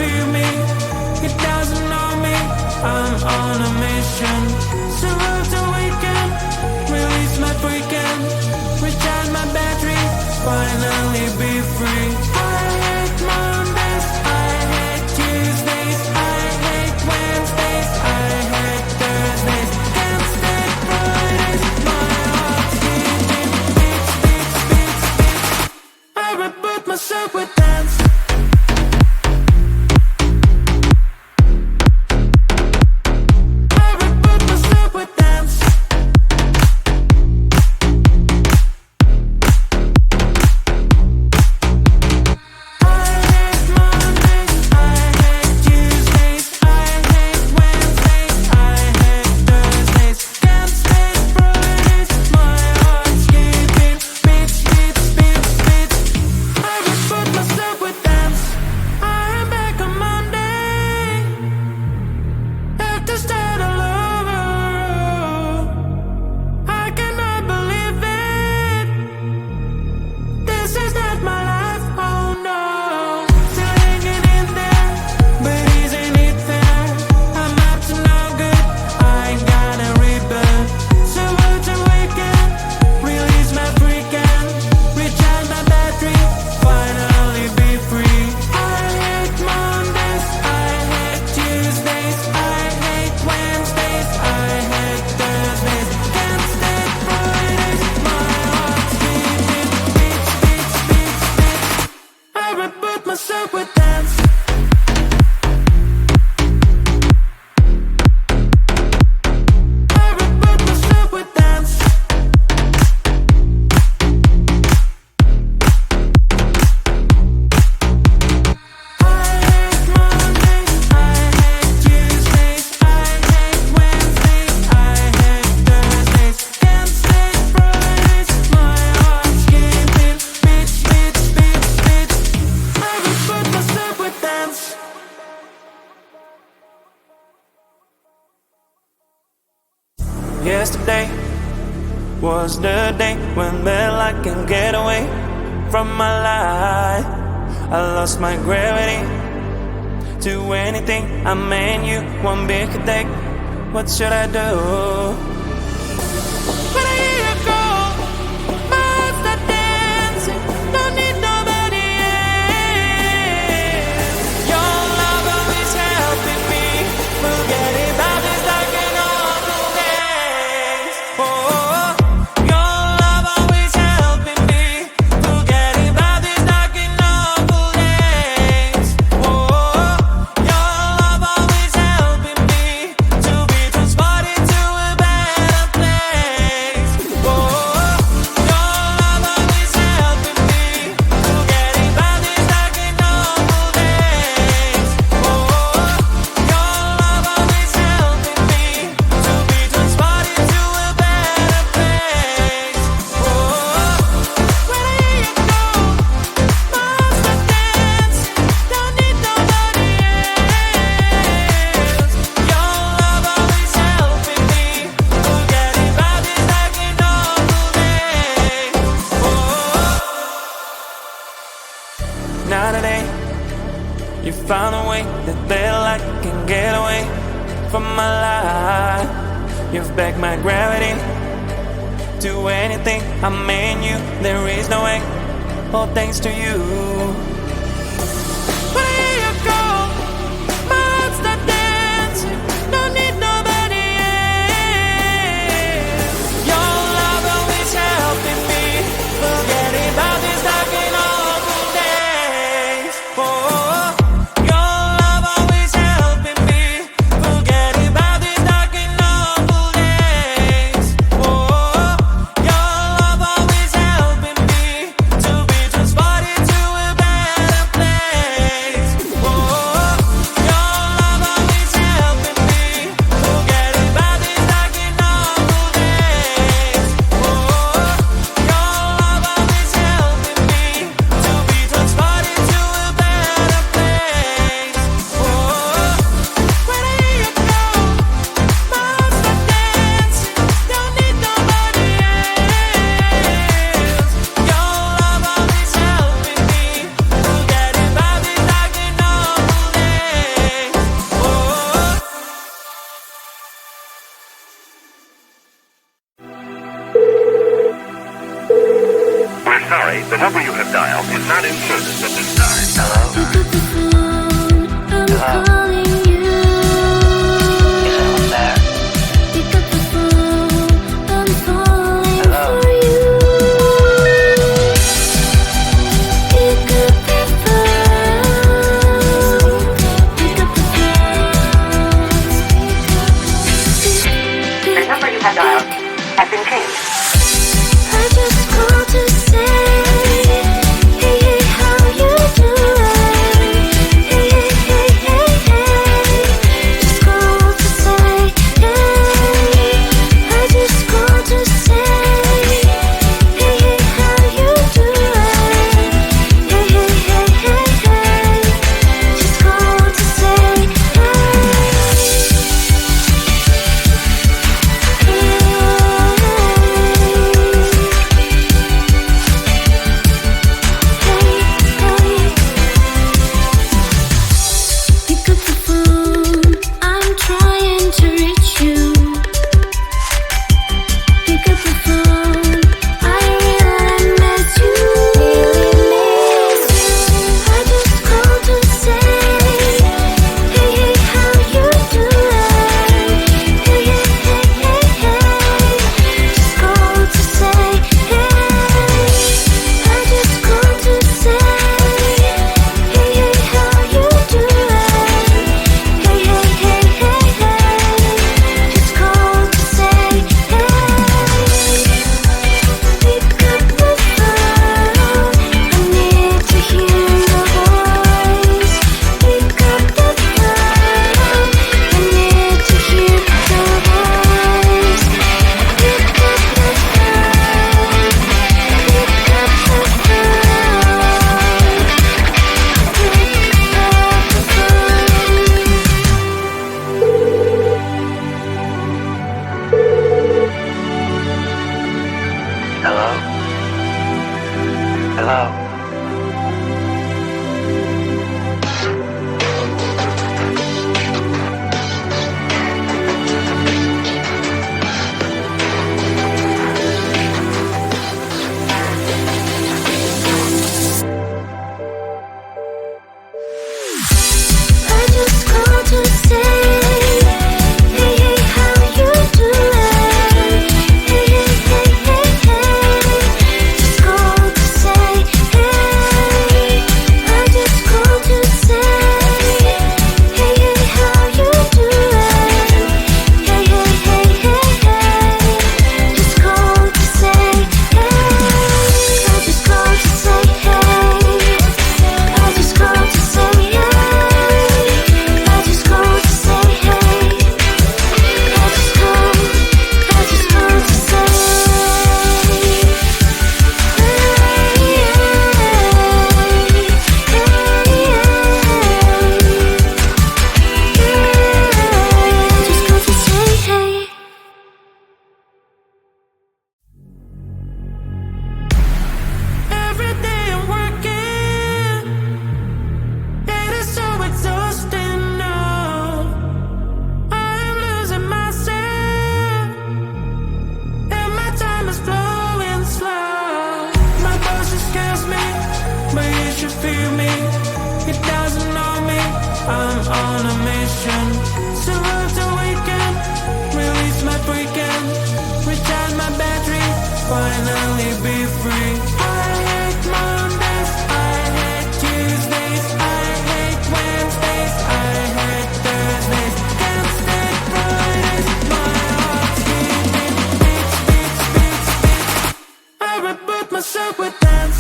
feel me, it doesn't know me. I'm on a mission, so to weekend, release my freaking, recharge my battery, finally be free. I hate Mondays, I hate Tuesdays, I hate Wednesdays, I hate Thursdays, can't stand Fridays, my heart's beating, beats, beats, beats, beats. I reboot myself with dance. Yesterday was the day when I can get away from my life. I lost my gravity to anything. I mean you one big take. What should I do? When I hear you call, my heart start dancing. Don't need nobody else. Your love always helping me forget about this dark and awful days. Oh, your love always helping me forget about this dark and awful days. Oh, your love always helping me to be transported to a better place. Oh, your love always helping me forget about this dark and awful days. Oh, your love always helping me to be transported to a better place. Oh, when I hear you call, my heart starts dancing. Don't need nobody else. Your love always helping me forget about this dark and awful days. Oh, now today you found a way that I can get away from my life. You've begged my gravity to anything. I mean you, there is no way. All thanks to you. When I hear you call, my heart starts dancing. Don't need nobody else. Your love always helping me forget about this dark and awful days. Oh, your love always helping me forget about this dark and awful days. Oh, your love always helping me to be transported to a better place. sorry, the number you have dialed is not in service at this time. Hello? Pick up the phone, I'm calling you. Is anyone there? Pick up the phone, I'm falling Hello? for you. Pick up the phone, pick up the phone. The number you have dialed has been changed. I just called to say, hey, hey, how you doing? Hey, hey, hey, hey, hey. Just called to say, hey. I just called to say, hey, hey, how you doing? Hey, hey, hey, hey, hey. Just called to say, pick up the phone, I'm trying to reach you. Pick up the phone, I really miss you. I just called to say, hey, hey, how you doing? Hey, hey, hey, hey, hey. Just called to say, hey. I just called to say, hey, hey, how you doing? Hey, hey, hey, hey, hey. Just called to say, hey. Pick up the phone, I need to hear your voice. Pick up the phone, I need to hear your voice. Pick up the phone, pick up the Hello? Hello? I just called to say, hey, hey, how you doing? Hey, hey, hey, hey, hey. Just called to say, hey. I just called to say, hey, hey, how you doing? Hey, hey, hey, hey, hey. Just called to say, hey. I just called to say, hey. I just called to say, hey. I just called to say, hey. I just called to say, just called to say, hey. Every day I'm working, it is so exhausting now. I'm losing myself, and my time is flowing slow. My boss just scares me, but you should feel me. He doesn't know me, I'm on a mission. So road to weekend, release my freaking, recharge my battery, finally be free. I hate Mondays, I hate Tuesdays, I hate Wednesdays, I hate Thursdays, can't stand Fridays, my heart's beating, beats, beats, beats, beats. I reboot myself with dance.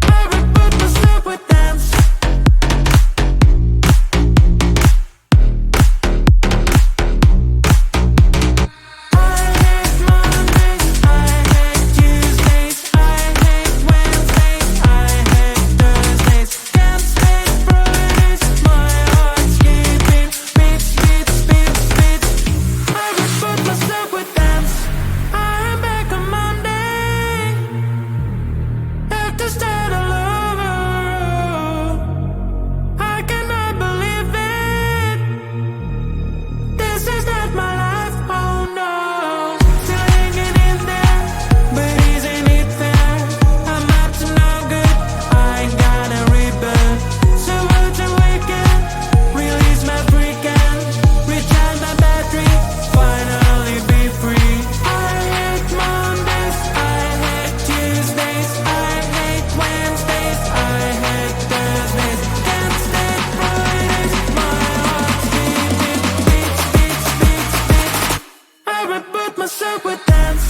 I reboot myself with dance. myself with dance.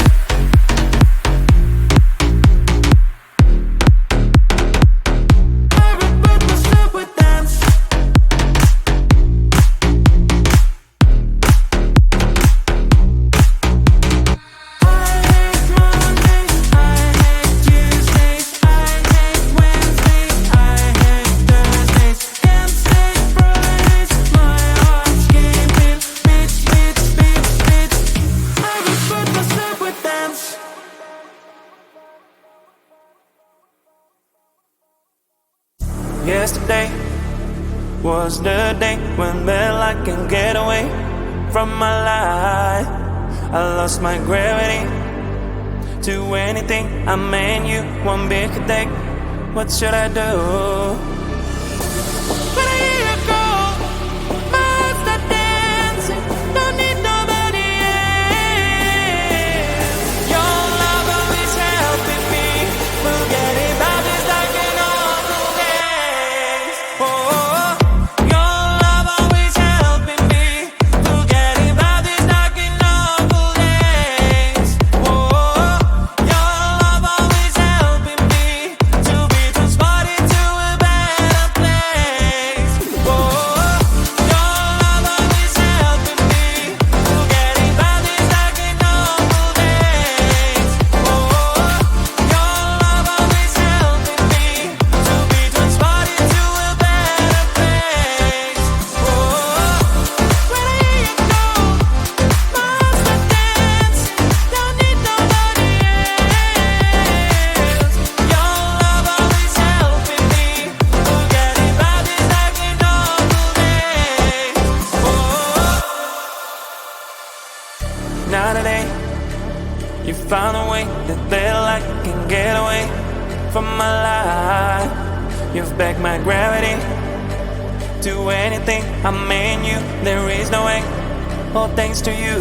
Yesterday was the day when well I can get away from my life. I lost my gravity to anything. I mean you one big day. What should I do? But a year ago, my heart started dancing. Don't need nobody else. Your love always helping me. Forget about this like an awful days. Oh, your love always helping me. Forget about this like an awful days. Oh, your love always helping me to be transported to a better place. Oh, your love always helping me. Forget about this like an awful days. Oh, your love always helping me to be transported to a better place. Oh, when I hear you go, my heart starts dancing. Don't need nobody else. Your love always helping me. Forget about this like an awful days. Oh. Now today, you found a way that little I can get away from my life. You've backed my gravity to anything. I mean you, there is no way. All thanks to you.